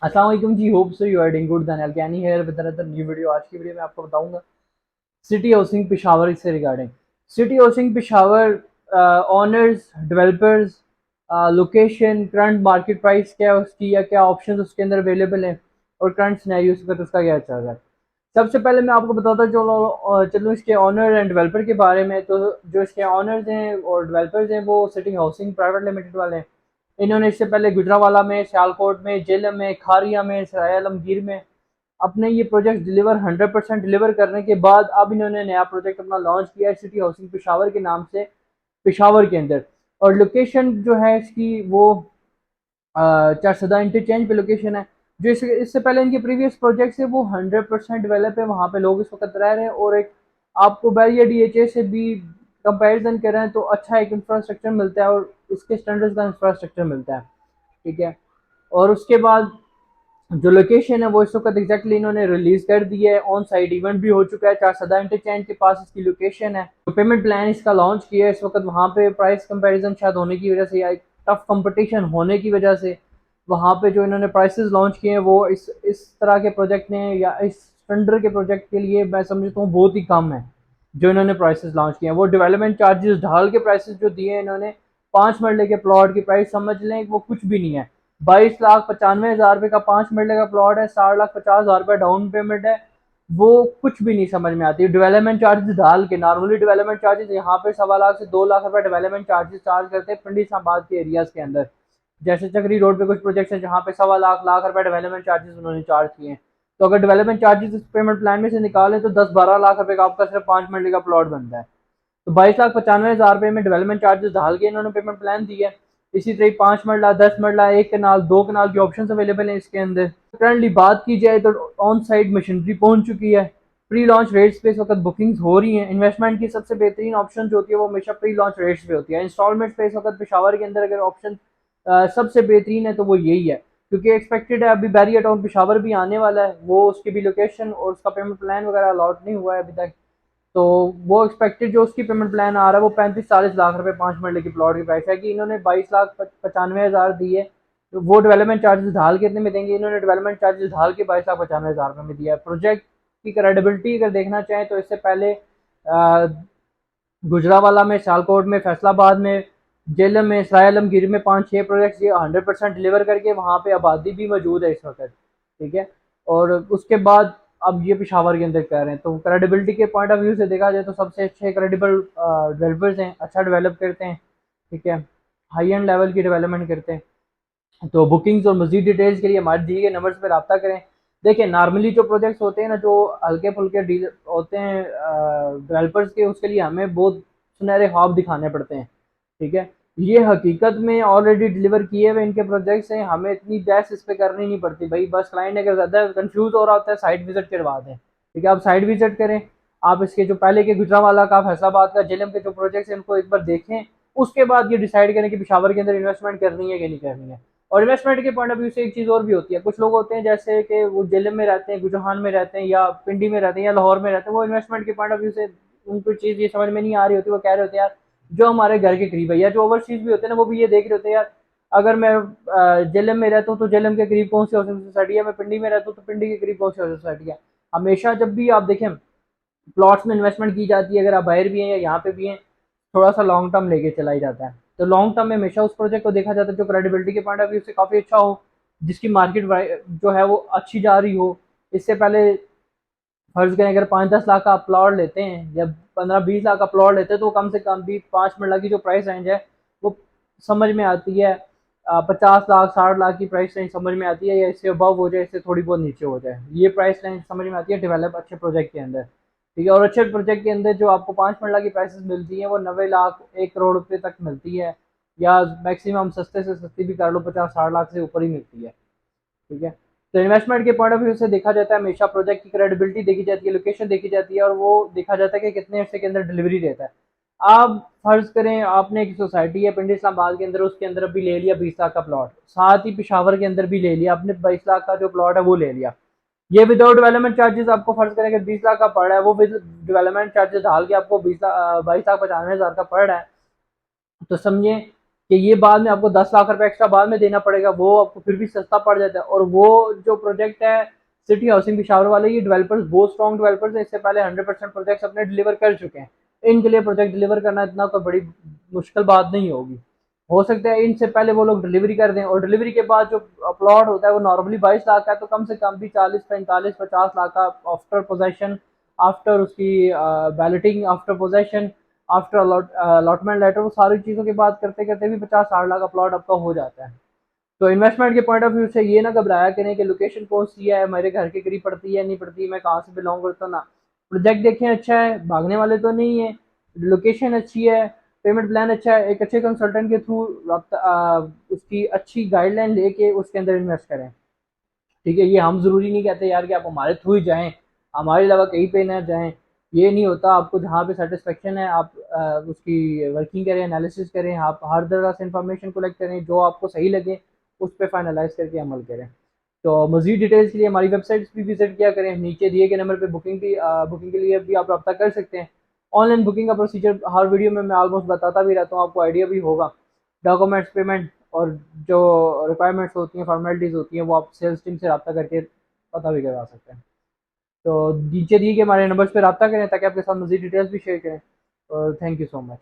अस्सलाम वालेकुम जी, hope so you are doing good. Then अलकैनी here with another new video. आज की वीडियो में आपको बताऊंगा सिटी हाउसिंग पेशावर से regarding. City housing Peshawar owners, developers, location, current market price क्या है उसकी, या क्या ऑप्शंस उसके अंदर अवेलेबल हैं, और करंट सिनेरियो उसका क्या चल रहा है। सबसे पहले मैं आपको बताता चलूँ इसके ऑनर एंड डेवलपर के बारे में। तो जो इसके ऑनर्स हैं और डेवलपर्स हैं वो सिटी हाउसिंग प्राइवेट लिमिटेड वाले हैं। इन्होंने इससे पहले गुजरावाला में, सियालकोट में, जेलम में, खारिया में, सराय आलमगीर में अपने ये प्रोजेक्ट डिलीवर 100% डिलीवर करने के बाद अब इन्होंने नया प्रोजेक्ट अपना लॉन्च किया है सिटी हाउसिंग पेशावर के नाम से, पेशावर के अंदर। और लोकेशन जो है इसकी वो चारसदा इंटरचेंज पे लोकेशन है। जो इससे पहले इनके प्रीवियस प्रोजेक्ट्स है वो 100% डेवलप है, वहाँ पे लोग इस वक्त रह रहे हैं। और एक आपको बैरियर डीएचए से भी कंपैरिजन करें तो अच्छा एक इंफ्रास्ट्रक्चर मिलता है, और इसके स्टैंडर्ड्स का इंफ्रास्ट्रक्चर मिलता है। ठीक है। और उसके बाद जो लोकेशन है वो इस वक्त एग्जैक्टली इन्होंने रिलीज कर दी है। ऑन साइट इवेंट भी हो चुका है, चार सदा इंटरचेंज के पास इसकी लोकेशन है। तो पेमेंट प्लान इसका लॉन्च किया है इस वक्त। वहाँ पे प्राइस कंपैरिजन शायद होने की वजह से या टफ कंपटीशन होने की वजह से वहाँ पे जो इन्होंने प्राइसेस लॉन्च किए हैं वो इस तरह के प्रोजेक्ट ने या इस टेंडर के प्रोजेक्ट के लिए मैं समझता हूँ बहुत ही कम है। जो इन्होंने प्राइसेस लॉन्च किए हैं वो डेवलपमेंट चार्जेस ढाल के प्राइसेस जो दिए हैं इन्होंने, 5 मरले के प्लॉट की प्राइस समझ लें वो कुछ भी नहीं है। 22,95,000 रुपये का 5 मरले का प्लॉट है, 60,50,000 रुपये डाउन पेमेंट है। वो कुछ भी नहीं समझ में आती। डेवलपमेंट चार्जेस डाल के नॉर्मली डेवलपमेंट चार्जेस यहाँ पे 1.25 से 2 लाख रुपए डेवलपमेंट चार्जेस चार्ज करते हैं पिंडी इस्लामाबाद के एरियाज के अंदर। जैसे चक्री रोड पे कुछ प्रोजेक्ट्स हैं जहाँ पे 1.25 लाख रुपए डेवलपमेंट चार्जेस उन्होंने चार्ज किए हैं। तो अगर डेवलपमेंट चार्जेस इस पेमेंट प्लान में से निकालें तो 10-12 लाख रुपए का आपका सिर्फ 5 मरले का प्लॉट बनता है। तो 22,95,000 रुपये में डेवलपमेंट चार्जेस डाल के इन्होंने पेमेंट प्लान दिया है। इसी तरह 5 मरला, 10 मरला, 1 कनाल, 2 कनाल की ऑप्शन अवेलेबल है इसके अंदर। करंटली बात की जाए तो ऑन साइड मशीनरी पहुंच चुकी है। प्री लॉन्च रेट्स पे इस वक्त बुकिंग्स हो रही हैं। इन्वेस्टमेंट की सबसे बेहतरीन ऑप्शन जो होती है वो हमेशा प्री लॉन्च रेट्स पे होती है। इंस्टॉलमेंट पे इस वक्त पेशावर के अंदर अगर ऑप्शन सबसे बेहतरीन है तो वो यही है, क्योंकि एक्सपेक्टेड है अभी बैरियर टाउन पेशावर भी आने वाला है। वो उसकी भी लोकेशन और उसका पेमेंट प्लान वगैरह अलॉट नहीं हुआ है अभी तक। तो वो एक्सपेक्टेड जो उसकी पेमेंट प्लान आ रहा है वो 35-40 लाख रुपए 5 मरले की प्लॉट की प्राइस है। कि इन्होंने 22,95,000 दिए, तो वो डेवलपमेंट चार्जेस ढाल के इतने में देंगे। इन्होंने डेवलपमेंट चार्जेस ढाल के 22,95,000 रुपये में दिया है। प्रोजेक्ट की क्रेडिबिलिटी अगर देखना चाहें तो इससे पहले गुजरावाला में, सियालकोट में, फैसलाबाद में, जेलम में, सराय आलमगीर में 5-6 प्रोजेक्ट्स ये 100% डिलीवर करके वहाँ पे आबादी भी मौजूद है इस वक्त। ठीक है। और उसके बाद अब ये पेशावर के अंदर कर रहे हैं। तो क्रेडिबिलिटी के पॉइंट ऑफ व्यू से देखा जाए तो सबसे अच्छे क्रेडिबल डेवलपर्स हैं, अच्छा डेवलप करते हैं। ठीक है। हाई एंड लेवल की डेवलपमेंट करते हैं। तो बुकिंग्स और मजीद डिटेल्स के लिए हमारे दिए गए नंबर्स पर रब्ता करें। देखिए नॉर्मली जो प्रोजेक्ट्स होते हैं ना, जो हल्के फुल्के डील होते हैं डेवलपर्स के, उसके लिए हमें बहुत सुनहरे ख्वाब दिखाने पड़ते हैं। ठीक है। ये हकीकत में ऑलरेडी डिलीवर किए हुए इनके प्रोजेक्ट्स हैं, हमें इतनी बहस इस पर करनी नहीं पड़ती भाई। बस क्लाइंट अगर ज़्यादा कंफ्यूज हो रहा होता है साइट विजिट करवा दें। ठीक है, आप साइट विजिट करें। आप इसके जो पहले के गुजरांवाला का, फैसलाबाद का, जेलम के जो प्रोजेक्ट्स हैं उनको एक बार देखें। उसके बाद ये डिसाइड करें कि पेशावर के अंदर इन्वेस्टमेंट करनी है कि नहीं करनी है। और इन्वेस्टमेंट के पॉइंट ऑफ व्यू से एक चीज़ और भी होती है। कुछ लोग होते हैं जैसे कि वो जेलम में रहते हैं, गुजरान में रहते हैं, या पिंडी में रहते हैं, या लाहौर में रहते हैं। वो इन्वेस्टमेंट के पॉइंट ऑफ व्यू से उनको चीज़ ये समझ में नहीं आ रही होती। वो कह रहे होते हैं यार जो हमारे घर के करीब है, या जो ओवरसीज भी होते हैं ना वो भी ये देख रहे होते हैं यार अगर मैं जेलम में रहता हूँ तो जेलम के करीब कौन सी हाउसिंग सोसाइटी है, मैं पिंडी में रहता हूँ तो पिंडी के करीब कौन सी हाउसिंग सोसाइटी है। हमेशा जब भी आप देखें प्लॉट्स में इन्वेस्टमेंट की जाती है, अगर आप बाहर भी हैं या यहाँ पे भी हैं, थोड़ा सा लॉन्ग टर्म लेके चला ही जाता है। तो लॉन्ग टर्म में हमेशा उस प्रोजेक्ट को देखा जाता है जो क्रेडिबिलिटी के पॉइंट ऑफ व्यू से काफ़ी अच्छा हो, जिसकी मार्केट जो है वो अच्छी जा रही हो। इससे पहले फर्ज करें अगर 5-10 लाख का प्लॉट लेते हैं या 15-20 लाख का प्लॉट लेते हैं तो कम से कम भी 5 मरला की जो प्राइस रेंज है वो समझ में आती है। 50 लाख 60 लाख की प्राइस रेंज समझ में आती है, या इससे अबव हो जाए, इससे थोड़ी बहुत नीचे हो जाए, ये प्राइस रेंज समझ में आती है डेवलप अच्छे प्रोजेक्ट के अंदर। ठीक है। और अच्छे प्रोजेक्ट के अंदर जो आपको 5 मरला की प्राइसेस मिलती हैं वो 90 लाख 1 करोड़ रुपये तक मिलती है, या मैक्सिमम सस्ते से सस्ती भी कर लो 50-60 लाख से ऊपर ही मिलती है। ठीक है। तो इन्वेस्टमेंट के पॉइंट ऑफ व्यू से देखा जाता है हमेशा प्रोजेक्ट की क्रेडिबिलिटी देखी जाती है, लोकेशन देखी जाती है, और वो देखा जाता है कि कितने अर्से के अंदर डिलीवरी देता है। आप फर्ज करें आपने एक सोसाइटी है पिंडी इस्लामाबाद के अंदर, उसके अंदर अभी ले लिया 20 लाख का प्लॉट, साथ ही पिशावर के अंदर भी ले लिया आपने 22 लाख का जो प्लॉट है वो ले लिया। ये विदाउट डेवलपमेंट चार्जेस आपको फर्ज करें अगर 20 लाख का पड़ रहा है, वो विद डेवलपमेंट चार्जेस डाल के आपको 22,95,000 का पड़ रहा है। तो समझें कि ये बाद में आपको 10 लाख रुपए एक्स्ट्रा बाद में देना पड़ेगा, वो आपको फिर भी सस्ता पड़ जाता है। और वो जो प्रोजेक्ट है सिटी हाउसिंग पिशावर वाले, ये डेवलपर्स बहुत स्ट्रॉन्ग डेवलपर्स है, इससे पहले 100% प्रोजेक्ट्स अपने डिलीवर कर चुके हैं। इनके लिए प्रोजेक्ट डिलीवर करना इतना कोई बड़ी मुश्किल बात नहीं होगी। हो सकता है इनसे पहले वो लोग डिलीवरी कर दें, और डिलीवरी के बाद जो प्लॉट होता है वो नॉर्मली 22 लाख का है, तो कम से कम भी 40 45 50 लाख का आफ्टर पोजेशन, आफ्टर उसकी balloting, after possession, after allotment letter, वो सारी चीज़ों की बात करते करते भी 50 60 लाख का प्लॉट आपका हो जाता है। तो इन्वेस्टमेंट के पॉइंट ऑफ व्यू से ये ना घबराया करें कि लोकेशन कौन सी है, मेरे घर के करीब पड़ती है नहीं पड़ती, मैं कहाँ से बिलोंग करता हूँ ना। प्रोजेक्ट देखें अच्छा है, भागने वाले तो नहीं है, लोकेशन अच्छी है, पेमेंट प्लान अच्छा है, एक अच्छे कंसल्टेंट के थ्रू उसकी अच्छी गाइडलाइन लेके उसके अंदर इन्वेस्ट करें। ठीक है, ये हम ज़रूरी नहीं कहते यार कि आप हमारे थ्रू ही जाएँ, हमारे अलावा कहीं पे ना जाएँ, ये नहीं होता। आपको जहाँ पे सैटिस्फैक्शन है आप उसकी वर्किंग करें, एनालिसिस करें, आप हर तरह से इन्फॉर्मेशन कलेक्ट करें, जो आपको सही लगे उस पे फाइनलाइज़ करके अमल करें। तो मज़ीद डिटेल्स के लिए हमारी वेबसाइट्स भी विज़िट किया करें, नीचे दिए गए नंबर पे बुकिंग के लिए भी आप रब्ता कर सकते हैं। ऑनलाइन बुकिंग का प्रोसीजर हर वीडियो में मैं ऑलमोस्ट बताता भी रहता हूँ, आपको आइडिया भी होगा। डॉक्यूमेंट्स, पेमेंट और जो रिक्वायरमेंट्स होती हैं, फॉर्मेलिटीज़ होती हैं, वो आप सेल्स टीम से रब्ता करके पता भी करवा सकते हैं। तो नीचे दिए गए हमारे नंबर्स पे रब्ता करें ताकि आपके साथ मज़ीद डिटेल्स भी शेयर करें। और थैंक यू सो मच।